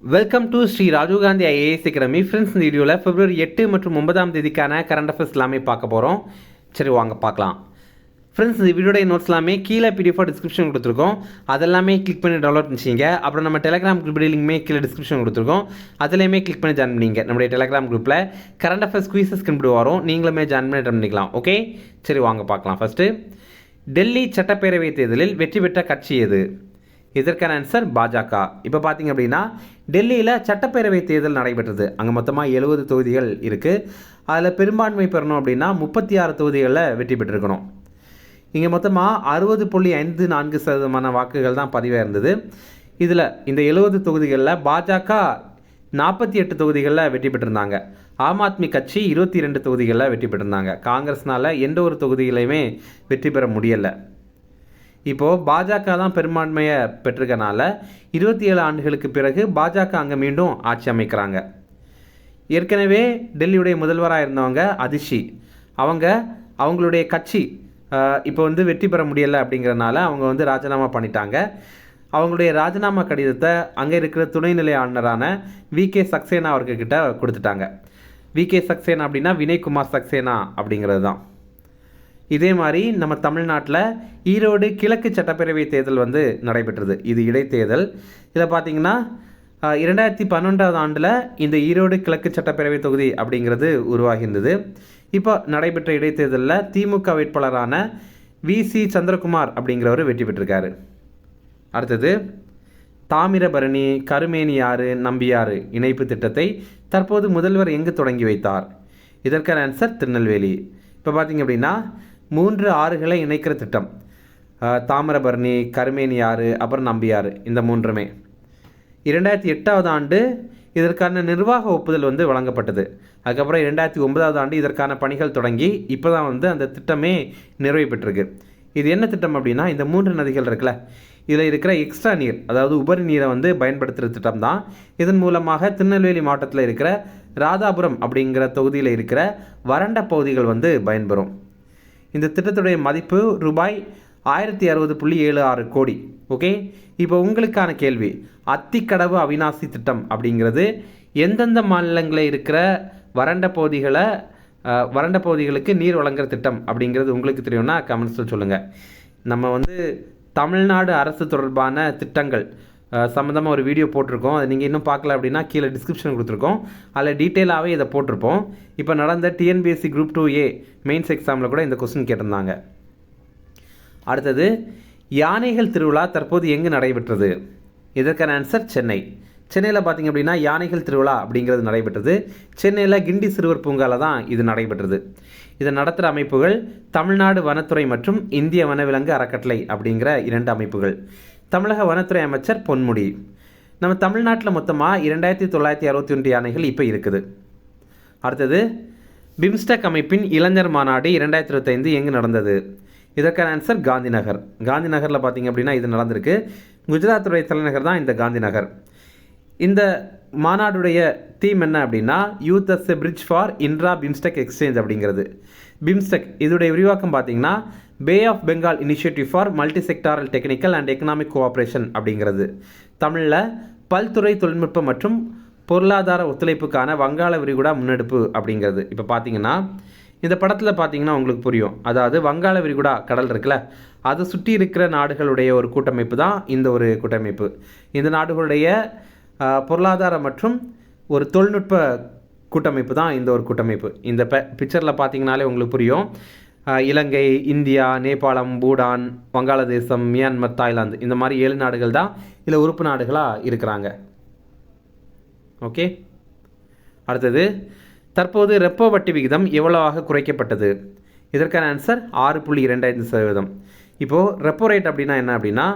Welcome to Sri Rajiv Gandhi IAS Academy. Friends, இந்த வீடியோவில் பிப்ரவரி 8 மற்றும் 9ஆம் தேதிக்கான கரண்ட் அஃபேர்ஸ் எல்லாமே பார்க்க போகிறோம். சரி, வாங்க பார்க்கலாம். ஃப்ரெண்ட்ஸ், இந்த வீடியோடைய நோட்ஸ் எல்லாமே கீழே பிடிஎஃப் டிஸ்கிரிப்ஷன் கொடுத்துருக்கோம். அதெல்லாமே கிளிக் பண்ணி டவுன்லோட் பண்ணிச்சிங்க. அப்புறம் நம்ம டெலிகிராம் குரூப் லிங்க்மே கீழே டிஸ்கிரிப்ஷன் கொடுத்துருக்கோம். அதுலேயுமே கிளிக் பண்ணி ஜாயின் பண்ணிங்க. நம்முடைய டெலிகிராம் குரூப்பில் கரண்ட் அஃபேர்ஸ் குயிசஸ் கண்டுபிடி வரும். நீங்களுமே ஜாயின் பண்ணி அட்டன் பண்ணிக்கலாம். ஓகே, சரி வாங்க பார்க்கலாம். ஃபஸ்ட்டு, டெல்லி சட்டப்பேரவை தேர்தலில் வெற்றி பெற்ற கட்சி எது? இதற்கான ஆன்சர் பாஜக. இப்போ பார்த்தீங்க அப்படின்னா டெல்லியில் சட்டப்பேரவை தேர்தல் நடைபெற்றது. அங்கே மொத்தமாக 70 தொகுதிகள் இருக்குது. அதில் பெரும்பான்மை பெறணும் அப்படின்னா 36 தொகுதிகளில் வெற்றி பெற்றிருக்கணும். இங்கே மொத்தமாக 60.54% வாக்குகள் தான் பதிவாக இருந்தது. இதில் இந்த 70 தொகுதிகளில் பாஜக 48 தொகுதிகளில் வெற்றி பெற்றிருந்தாங்க. ஆம் ஆத்மி கட்சி 22 தொகுதிகளில் வெற்றி பெற்றிருந்தாங்க. காங்கிரஸ்னால் எந்த ஒரு தொகுதிகளையுமே வெற்றி பெற முடியலை. இப்போது பாஜக தான் பெரும்பான்மையை பெற்றிருக்கனால 27 ஆண்டுகளுக்கு பிறகு பாஜக அங்கே மீண்டும் ஆட்சி அமைக்கிறாங்க. ஏற்கனவே டெல்லியுடைய முதல்வராக இருந்தவங்க அதிஷி, அவங்களுடைய கட்சி இப்போ வெற்றி பெற முடியலை அப்படிங்கிறனால அவங்க ராஜினாமா பண்ணிட்டாங்க. அவங்களுடைய ராஜினாமா கடிதத்தை அங்கே இருக்கிற துணைநிலை ஆளுநரான விகே சக்சேனா அவர்கிட்ட கொடுத்துட்டாங்க. விகே சக்சேனா அப்படின்னா வினய்குமார் சக்சேனா அப்படிங்கிறது தான். இதே மாதிரி நம்ம தமிழ்நாட்டில் ஈரோடு கிழக்கு சட்டப்பேரவை தேர்தல் நடைபெற்றது. இது இடைத்தேர்தல். இதில் பார்த்தீங்கன்னா 2012ஆம் ஆண்டில் இந்த ஈரோடு கிழக்கு சட்டப்பேரவை தொகுதி அப்படிங்கிறது உருவாகியிருந்தது. இப்போ நடைபெற்ற இடைத்தேர்தலில் திமுக வேட்பாளரான விசி சந்திரகுமார் அப்படிங்கிறவர் வெற்றி பெற்றிருக்காரு. அடுத்தது, தாமிரபரணி கருமேனியாறு நம்பியாறு இணைப்பு திட்டத்தை தற்போது முதல்வர் எங்கு தொடங்கி வைத்தார்? இதற்கான ஆன்சர் திருநெல்வேலி. இப்போ பார்த்தீங்க அப்படின்னா 3 ஆறுகளை இணைக்கிற திட்டம். தாமிரபரணி, கருமேனியாறு, அப்புறம் நம்பியாறு, இந்த 3மே 2008ஆவது ஆண்டு இதற்கான நிர்வாக ஒப்புதல் வழங்கப்பட்டது. அதுக்கப்புறம் 2009ஆவது ஆண்டு இதற்கான பணிகள் தொடங்கி இப்போ தான் அந்த திட்டமே நிறைவு பெற்றிருக்கு. இது என்ன திட்டம் அப்படின்னா, இந்த 3 நதிகள் இருக்குல்ல, இதில் இருக்கிற எக்ஸ்ட்ரா நீர், அதாவது உபரி நீரை பயன்படுத்துகிற திட்டம் தான். இதன் மூலமாக திருநெல்வேலி மாவட்டத்தில் இருக்கிற ராதாபுரம் அப்படிங்கிற தொகுதியில் இருக்கிற வறண்ட பகுதிகள் பயன்பெறும். இந்த திட்டத்துடைய மதிப்பு ரூபாய் 1060.76 கோடி. ஓகே, இப்போ உங்களுக்கான கேள்வி, அத்திக்கடவு அவிநாசி திட்டம் அப்படிங்கிறது எந்தெந்த மாநிலங்களில் இருக்கிற வறண்ட பகுதிகளுக்கு நீர் வழங்குகிற திட்டம் அப்படிங்கிறது உங்களுக்கு தெரியும்னா கமெண்ட்ஸில் சொல்லுங்கள். நம்ம தமிழ்நாடு அரசு தொடர்பான திட்டங்கள் சம்மந்தமாக ஒரு வீடியோ போட்டிருக்கோம். அது நீங்கள் இன்னும் பார்க்கல அப்படின்னா கீழே டிஸ்கிரிப்ஷன் கொடுத்துருக்கோம். அதில் டீட்டெயிலாகவே இதை போட்டிருப்போம். இப்போ நடந்த டிஎன்பிஎஸ்சி குரூப் 2A மெயின்ஸ் எக்ஸாமில் கூட இந்த கொஸ்டின் கேட்டிருந்தாங்க. அடுத்தது, யானைகள் திருவிழா தற்போது எங்கு நடைபெற்றது? இதற்கான ஆன்சர் சென்னை. சென்னையில் பார்த்திங்க அப்படின்னா யானைகள் திருவிழா அப்படிங்கிறது நடைபெற்றது. சென்னையில் கிண்டி சிறுவர் பூங்காவில் தான் இது நடைபெற்றது. இதை நடத்துகிற அமைப்புகள் தமிழ்நாடு வனத்துறை மற்றும் இந்திய வனவிலங்கு அறக்கட்டளை அப்படிங்கிற 2 அமைப்புகள். தமிழக வனத்துறை அமைச்சர் பொன்முடி. நம்ம தமிழ்நாட்டில் மொத்தமாக 2961 யானைகள் இப்போ இருக்குது. அடுத்தது, பிம்ஸ்டெக் அமைப்பின் இளைஞர் மாநாடு 2025 எங்கு நடந்தது? இதற்கான ஆன்சர் காந்திநகர். காந்திநகரில் பார்த்திங்க அப்படின்னா இது நடந்திருக்கு. குஜராத்துடைய தலைநகர் தான் இந்த காந்திநகர். இந்த மாநாடுடைய தீம் என்ன அப்படின்னா, youth as a bridge for intra BIMSTEC exchange அப்படிங்கிறது. பிம்ஸ்டெக் இதோடைய விரிவாக்கம் பார்த்தீங்கன்னா bay of Bengal initiative for multi sectoral technical and economic cooperation அப்படிங்கிறது. தமிழில் பல்துறை தொழில்நுட்பம் மற்றும் பொருளாதார ஒத்துழைப்புக்கான வங்காள விரிகுடா முன்னெடுப்பு அப்படிங்கிறது. இப்போ பார்த்தீங்கன்னா இந்த படத்தில் பார்த்தீங்கன்னா உங்களுக்கு புரியும். அதாவது வங்காள விரிகுடா கடல் இருக்குல்ல, அதை சுற்றி இருக்கிற நாடுகளுடைய ஒரு கூட்டமைப்பு தான் இந்த ஒரு கூட்டமைப்பு. இந்த நாடுகளுடைய பொருளாதார மற்றும் ஒரு தொழில்நுட்ப கூட்டமைப்பு தான் இந்த ஒரு கூட்டமைப்பு. இந்த பிக்சரில் பார்த்தீங்கனாலே உங்களுக்கு புரியும். இலங்கை, இந்தியா, நேபாளம், பூடான், வங்காளதேசம், மியான்மர், தாய்லாந்து, இந்த மாதிரி 7 நாடுகள் தான் இதில் உறுப்பு நாடுகளாக இருக்கிறாங்க. ஓகே, அடுத்தது, தற்போது ரெப்போ வட்டி விகிதம் எவ்வளவாக குறைக்கப்பட்டது? இதற்கான ஆன்சர் 6.25%. இப்போது ரெப்போ ரேட் அப்படின்னா என்ன அப்படின்னா,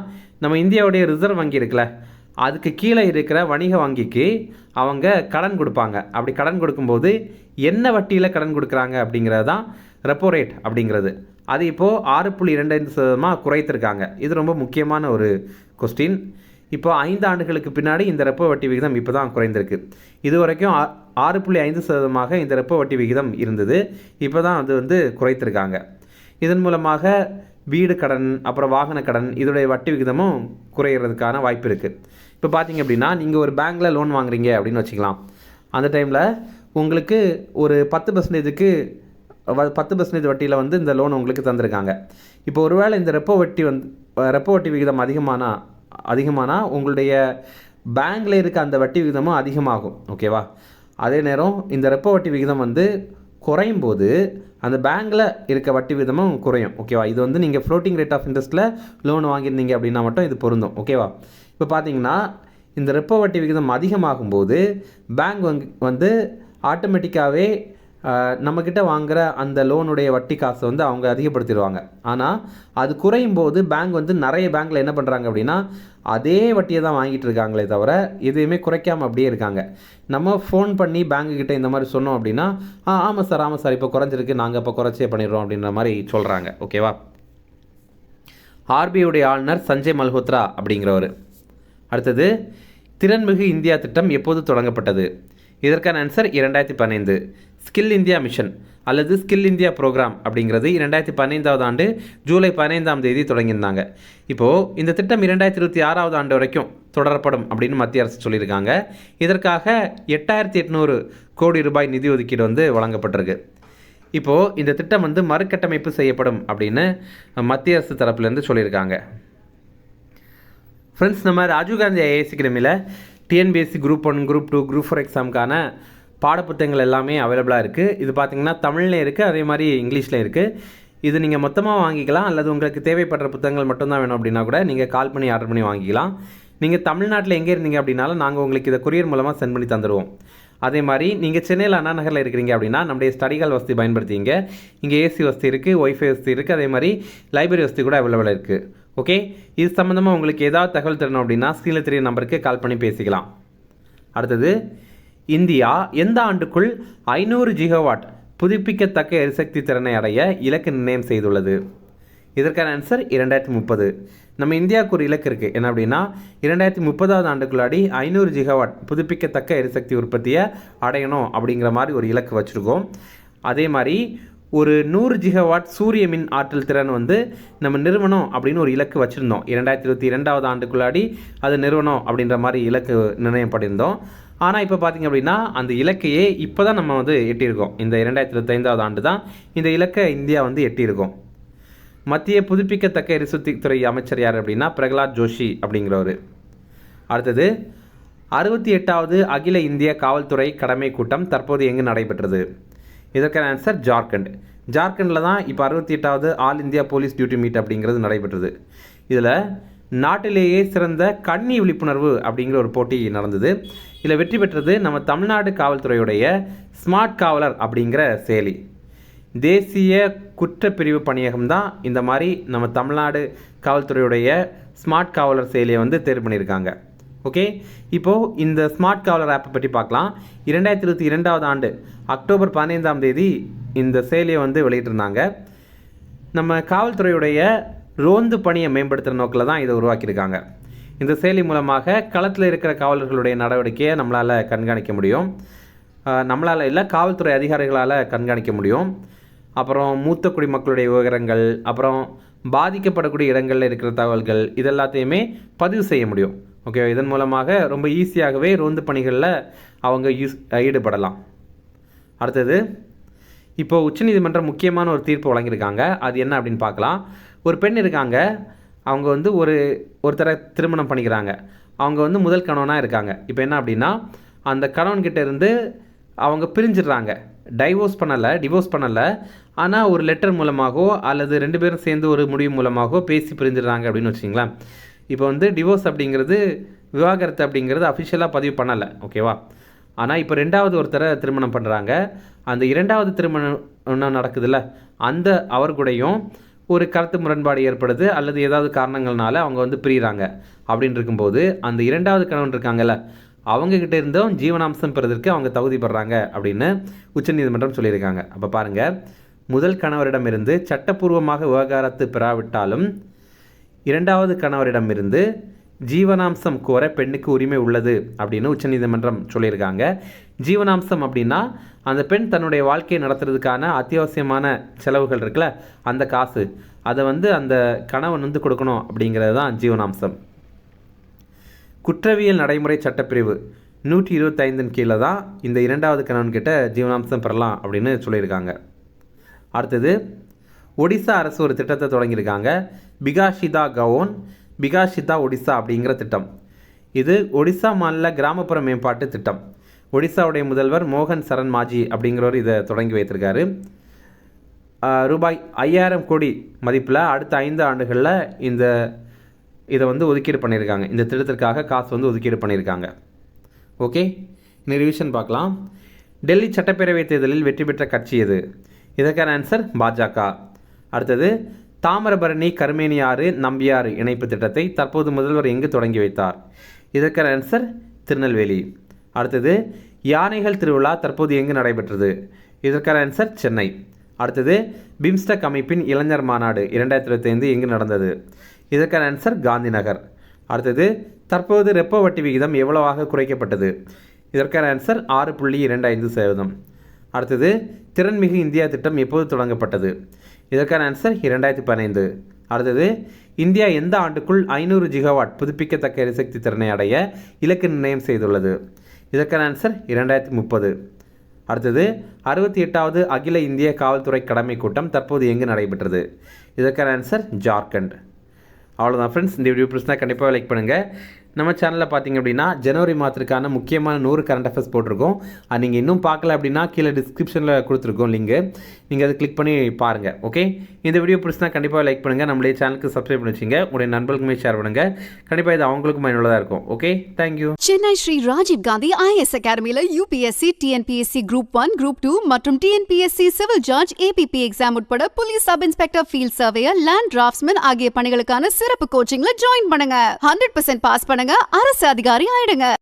நம்ம இந்தியாவுடைய ரிசர்வ் வங்கி இருக்குல்ல, அதுக்கு கீழே இருக்கிற வணிக வங்கிக்கு அவங்க கடன் கொடுப்பாங்க. அப்படி கடன் கொடுக்கும்போது என்ன வட்டியில் கடன் கொடுக்குறாங்க அப்படிங்கிறது தான் ரெப்போ ரேட் அப்படிங்கிறது. அது இப்போது 6.25% குறைத்திருக்காங்க. இது ரொம்ப முக்கியமான ஒரு கொஸ்டின். இப்போ 5 ஆண்டுகளுக்கு பின்னாடி இந்த ரெப்போ வட்டி விகிதம் இப்போ தான் குறைந்திருக்கு. இது வரைக்கும் 6.5% இந்த ரெப்போ வட்டி விகிதம் இருந்தது. இப்போ தான் அது குறைத்திருக்காங்க. இதன் மூலமாக வீடு கடன், அப்புறம் வாகன கடன், இதோடைய வட்டி விகிதமும் குறையிறதுக்கான வாய்ப்பு இருக்குது. இப்போ பார்த்தீங்க அப்படின்னா நீங்கள் ஒரு பேங்க்கில் லோன் வாங்குறீங்க அப்படின்னு வச்சுக்கலாம். அந்த டைமில் உங்களுக்கு ஒரு 10%க்கு 10% வட்டியில் வந்து இந்த லோன் உங்களுக்கு தந்திருக்காங்க. இப்போ ஒருவேளை இந்த ரெப்போ வட்டி விகிதம் அதிகமானா உங்களுடைய பேங்க்கில் இருக்க அந்த வட்டி விகிதமும் அதிகமாகும். ஓகேவா? அதே நேரம் இந்த ரெப்போ வட்டி விகிதம் வந்து குறையும் போது அந்த பேங்க்கில் இருக்க வட்டி விகிதமும் குறையும். ஓகேவா? இது வந்து நீங்கள் ஃப்ளோட்டிங் ரேட் ஆஃப் இன்ட்ரெஸ்ட்டில் லோன் வாங்கியிருந்தீங்க அப்படின்னா மட்டும் இது பொருந்தும். ஓகேவா? இப்போ பார்த்தீங்கன்னா இந்த ரெப்போ வட்டி விகிதம் அதிகமாகும்போது பேங்க் வந்து ஆட்டோமேட்டிக்காகவே நம்மக்கிட்ட வாங்குகிற அந்த லோனுடைய வட்டி காசை வந்து அவங்க அதிகப்படுத்திடுவாங்க. ஆனால் அது குறையும் போது பேங்க் வந்து நிறைய பேங்க்கில் என்ன பண்ணுறாங்க அப்படின்னா அதே வட்டியை தான் வாங்கிட்டு இருக்காங்களே தவிர எதையுமே குறைக்காமல் அப்படியே இருக்காங்க. நம்ம ஃபோன் பண்ணி பேங்க்குக்கிட்ட இந்த மாதிரி சொன்னோம் அப்படின்னா ஆமாம் சார் இப்போ குறைஞ்சிருக்கு, நாங்கள் இப்போ குறைச்சே பண்ணிடுறோம் அப்படின்ற மாதிரி சொல்கிறாங்க. ஓகேவா? ஆர்பிஐடைய ஆளுநர் சஞ்சய் மல்ஹோத்ரா அப்படிங்கிறவர். அடுத்தது, திறன்மிகு இந்தியா திட்டம் எப்போது தொடங்கப்பட்டது? இதற்கான ஆன்சர் 2015. ஸ்கில் இந்தியா மிஷன் அல்லது ஸ்கில் இந்தியா ப்ரோக்ராம் அப்படிங்கிறது 2015ஆவது ஆண்டு ஜூலை 15ஆம் தேதி தொடங்கியிருந்தாங்க. இப்போது இந்த திட்டம் 2026ஆவது ஆண்டு வரைக்கும் தொடரப்படும் அப்படின்னு மத்திய அரசு சொல்லியிருக்காங்க. இதற்காக 8800 கோடி ரூபாய் நிதி ஒதுக்கீடு வந்து வழங்கப்பட்டிருக்கு. இப்போது இந்த திட்டம் வந்து மறுகட்டமைப்பு செய்யப்படும் அப்படின்னு மத்திய அரசு தரப்புலேருந்து சொல்லியிருக்காங்க. ஃப்ரெண்ட்ஸ், நம்ம ராஜீவ்காந்தி ஐஏஎஸ் அகாடமியில் டிஎன்பிஎஸ்சி குரூப் 1, குரூப் 2, குரூப் 4 எக்ஸாமுக்கான பாடப்புத்தகங்கள் எல்லாமே அவைலபிளாக இருக்குது. இது பார்த்திங்கன்னா தமிழ்லேயும் இருக்குது, அதே மாதிரி இங்கிலீஷில் இருக்குது. இது நீங்கள் மொத்தமாக வாங்கிக்கலாம், அல்லது உங்களுக்கு தேவைப்படுற புத்தகங்கள் மட்டும்தான் வேணும் அப்படின்னா கூட நீங்கள் கால் பண்ணி ஆர்டர் பண்ணி வாங்கிக்கலாம். நீங்கள் தமிழ்நாட்டில் எங்கே இருந்தீங்க அப்படின்னாலும் நாங்கள் உங்களுக்கு இதை கொரியர் மூலமாக சென்ட் பண்ணி தந்துடுவோம். அதே மாதிரி நீங்கள் சென்னையில் அண்ணா நகரில் இருக்கிறீங்க அப்படின்னா நம்முடைய ஸ்டடிகால் வசதி பயன்படுத்திங்க. இங்கே ஏசி வசதி இருக்குது, ஒய்ஃபை வசதி இருக்குது, அதே மாதிரி லைப்ரரி வசதி கூட அவைலபிளாக இருக்குது. ஓகே, இது சம்மந்தமாக உங்களுக்கு ஏதாவது தகவல் தரணும் அப்படின்னா ஸ்க்ரீனில் தெரிய நம்பருக்கு கால் பண்ணி பேசிக்கலாம். அடுத்தது, இந்தியா எந்த ஆண்டுக்குள் 500 ஜிகாவாட் புதுப்பிக்கத்தக்க எரிசக்தி திறனை அடைய இலக்கு நிர்ணயம் செய்துள்ளது? இதற்கான ஆன்சர் 2030. நம்ம இந்தியாவுக்கு ஒரு இலக்கு இருக்குது. என்ன அப்படின்னா 2030ஆவது ஆண்டுக்குள்ளாடி 500 ஜிகாவாட் புதுப்பிக்கத்தக்க எரிசக்தி உற்பத்தியை அடையணும் அப்படிங்கிற மாதிரி ஒரு இலக்கு வச்சுருக்கோம். அதே மாதிரி ஒரு 100 ஜிகாவாட் சூரிய மின் ஆற்றல் திறன் வந்து நம்ம நிறுவனம் அப்படின்னு ஒரு இலக்கு வச்சுருந்தோம். 2022ஆவது ஆண்டுக்குள்ளாடி அது நிறுவனம் அப்படின்ற மாதிரி இலக்கு நிர்ணயம் பண்ணியிருந்தோம். ஆனால் இப்போ பார்த்திங்க அப்படின்னா அந்த இலக்கையே இப்போ தான் நம்ம வந்து எட்டியிருக்கோம். இந்த 2025ஆவது ஆண்டு தான் இந்த இலக்கை இந்தியா வந்து எட்டியிருக்கோம். மத்திய புதுப்பிக்கத்தக்க எரிசக்தி துறை அமைச்சர் யார் அப்படின்னா பிரகலாத் ஜோஷி அப்படிங்கிறவர். அடுத்தது, 68வது அகில இந்திய காவல்துறை கடமை கூட்டம் தற்போது எங்கு நடைபெற்றது? இதற்கான ஆன்சர் ஜார்க்கண்டில் தான் இப்போ 68வது all India police duty meet அப்படிங்கிறது நடைபெற்றது. இதில் நாட்டிலேயே சிறந்த கண்ணி விழிப்புணர்வு அப்படிங்கிற ஒரு போட்டி நடந்தது. இதில் வெற்றி பெற்றது நம்ம தமிழ்நாடு காவல்துறையுடைய ஸ்மார்ட் காவலர் அப்படிங்கிற செயலி. தேசிய குற்றப்பிரிவு பணியகம் தான் இந்த மாதிரி நம்ம தமிழ்நாடு காவல்துறையுடைய ஸ்மார்ட் காவலர் செயலியை வந்து தேர்வு பண்ணியிருக்காங்க. ஓகே, இப்போது இந்த ஸ்மார்ட் காவலர் ஆப்பை பற்றி பார்க்கலாம். 2022ஆவது ஆண்டு அக்டோபர் 15ஆம் தேதி இந்த செயலியை வந்து வெளியிட்டிருந்தாங்க. நம்ம காவல்துறையுடைய ரோந்து பணியை மேம்படுத்துகிற நோக்கில் தான் இதை உருவாக்கியிருக்காங்க. இந்த செயலி மூலமாக களத்தில் இருக்கிற காவலர்களுடைய நடவடிக்கையை நம்மளால் கண்காணிக்க முடியும். நம்மளால் இல்லை, காவல்துறை அதிகாரிகளால் கண்காணிக்க முடியும். அப்புறம் மூத்த குடிமக்களுடைய விவரங்கள், அப்புறம் பாதிக்கப்படக்கூடிய இடங்களில் இருக்கிற தகவல்கள், இதெல்லாத்தையுமே பதிவு செய்ய முடியும். ஓகே, இதன் மூலமாக ரொம்ப ஈஸியாகவே ரோந்து பணிகளில் அவங்க ஈடுபடலாம். அடுத்தது, இப்போ உச்சநீதிமன்றம் முக்கியமான ஒரு தீர்ப்பு வழங்கியிருக்காங்க. அது என்ன அப்படின்னு பார்க்கலாம். ஒரு பெண் இருக்காங்க, அவங்க வந்து ஒருத்தரை திருமணம் பண்ணிக்கிறாங்க. அவங்க வந்து முதல் கணவனாக இருக்காங்க. இப்போ என்ன அப்படின்னா அந்த கணவன்கிட்ட இருந்து அவங்க பிரிஞ்சிடுறாங்க. டிவோர்ஸ் பண்ணலை, ஆனால் ஒரு லெட்டர் மூலமாகவோ அல்லது 2 பேரும் சேர்ந்து ஒரு முடிவு மூலமாகவோ பேசி பிரிஞ்சிடுறாங்க அப்படின்னு வச்சிங்களேன். இப்போ வந்து டிவோர்ஸ் அப்படிங்கிறது, விவாகரத்து அப்படிங்கிறது அஃபிஷியலாக பதிவு பண்ணலை. ஓகேவா? ஆனால் இப்போ 2வது ஒருத்தரை திருமணம் பண்ணுறாங்க. அந்த 2வது திருமணம் நடக்குதுல்ல, அந்த அவர் கூடயும் ஒரு கருத்து முரண்பாடு ஏற்படுது அல்லது ஏதாவது காரணங்கள்னால அவங்க வந்து பிரிகிறாங்க. அப்படின்னு இருக்கும்போது அந்த 2வது கணவன் இருக்காங்கல்ல, அவங்கக்கிட்ட இருந்தும் ஜீவனாம்சம் பெறுவதற்கு அவங்க தகுதி பெறாங்க அப்படின்னு உச்சநீதிமன்றம் சொல்லியிருக்காங்க. அப்போ பாருங்கள், முதல் கணவரிடமிருந்து சட்டப்பூர்வமாக விவகாரத்து பெறாவிட்டாலும் 2வது கணவரிடமிருந்து ஜீவனாம்சம் கோர பெண்ணுக்கு உரிமை உள்ளது அப்படின்னு உச்சநீதிமன்றம் சொல்லியிருக்காங்க. ஜீவனாம்சம் அப்படின்னா அந்த பெண் தன்னுடைய வாழ்க்கையை நடத்துறதுக்கான அத்தியாவசியமான செலவுகள் இருக்குல்ல, அந்த காசு, அதை வந்து அந்த கணவன் வந்து கொடுக்கணும் அப்படிங்கிறது தான் ஜீவனாம்சம். குற்றவியல் நடைமுறை சட்டப்பிரிவு 125 கீழே தான் இந்த 2வது கணவன் கிட்ட ஜீவனாம்சம் பெறலாம் அப்படின்னு சொல்லியிருக்காங்க. அடுத்தது ஒடிசா அரசு ஒரு திட்டத்தை தொடங்கியிருக்காங்க. பிகாஷிதா கவோன் பிகாஷிதா ஒடிசா அப்படிங்கிற திட்டம். இது ஒடிசா மாநில கிராமப்புற மேம்பாட்டு திட்டம். ஒடிசாவுடைய முதல்வர் மோகன் சரண் மாஜி அப்படிங்கிறவர் இதை தொடங்கி வைத்திருக்காரு. ரூபாய் 5000 கோடி மதிப்பில் அடுத்த 5 ஆண்டுகளில் இதை ஒதுக்கீடு பண்ணியிருக்காங்க. இந்த திட்டத்திற்காக காசு ஒதுக்கீடு பண்ணியிருக்காங்க. ஓகே, இந்த ரிவிஷன் பார்க்கலாம். டெல்லி சட்டப்பேரவை தேர்தலில் வெற்றி பெற்ற கட்சி எது? இதற்கான ஆன்சர் பாஜக. அடுத்தது தாமிரபரணி கருமேனியாறு நம்பியாறு இணைப்பு திட்டத்தை தற்போது முதல்வர் எங்கு தொடங்கி வைத்தார்? இதற்கான ஆன்சர் திருநெல்வேலி. அடுத்தது யானைகள் திருவிழா தற்போது எங்கு நடைபெற்றது? இதற்கான ஆன்சர் சென்னை. அடுத்தது பிம்ஸ்டெக் அமைப்பின் இளைஞர் மாநாடு 2025 எங்கு நடந்தது? இதற்கான ஆன்சர் காந்தி நகர். அடுத்தது தற்போது ரெப்போ வட்டி விகிதம் எவ்வளவாக குறைக்கப்பட்டது? இதற்கான ஆன்சர் 6.25%. அடுத்தது திறன்மிகு இந்தியா திட்டம் எப்போது தொடங்கப்பட்டது? இதற்கான ஆன்சர் 2015. அடுத்தது இந்தியா எந்த ஆண்டுக்குள் 500 ஜிகாவாட் புதுப்பிக்கத்தக்க எரிசக்தி திறனை அடைய இலக்கு நிர்ணயம் செய்துள்ளது? இதற்கான ஆன்சர் 2030. அடுத்தது 68வது அகில இந்திய காவல்துறை கடமை கூட்டம் தற்போது எங்கு நடைபெற்றது? இதற்கான ஆன்சர் ஜார்க்கண்ட். அவ்வளோதான் ஃப்ரெண்ட்ஸ். இந்த வீடியோ பிடிச்சினா கண்டிப்பாக லைக் பண்ணுங்கள். நம்ம சேனலில் பார்த்தீங்க அப்படின்னா ஜனவரி மாதத்துக்கான முக்கியமான 100 கரண்ட் அஃபேர்ஸ் போட்டிருக்கோம். அது நீங்கள் இன்னும் பார்க்கல அப்படின்னா கீழே டிஸ்கிரிப்ஷனில் கொடுத்துருக்கோம் லிங்கு, நீங்கள் அதை கிளிக் பண்ணி பாருங்கள். ஓகே, இந்த வீடியோ பிடிச்சினா கண்டிப்பாக லைக் பண்ணுங்கள். நம்மளுடைய சேனலுக்கு சப்ஸ்கிரைப் பண்ணி வச்சுங்க. உங்களுடைய நண்பர்களுக்குமே ஷேர் பண்ணுங்கள். கண்டிப்பாக இது அவங்களுக்கும் பயனுள்ளதாக இருக்கும். Okay, thank you. Chennai Sri Rajiv Gandhi IAS அகாடமியில் UPSC, TNPSC Group 1, Group 2 மற்றும் TNPSC civil judge, APP exam உட்பட police sub inspector, field surveyor, land draftsman ஆகிய பணிகளுக்கான சிறப்பு கோச்சிங்ல ஜாயின் பண்ணுங்க. 100% பாஸ் பண்ணுங்க, அரசு அதிகாரி ஆயிடுங்க.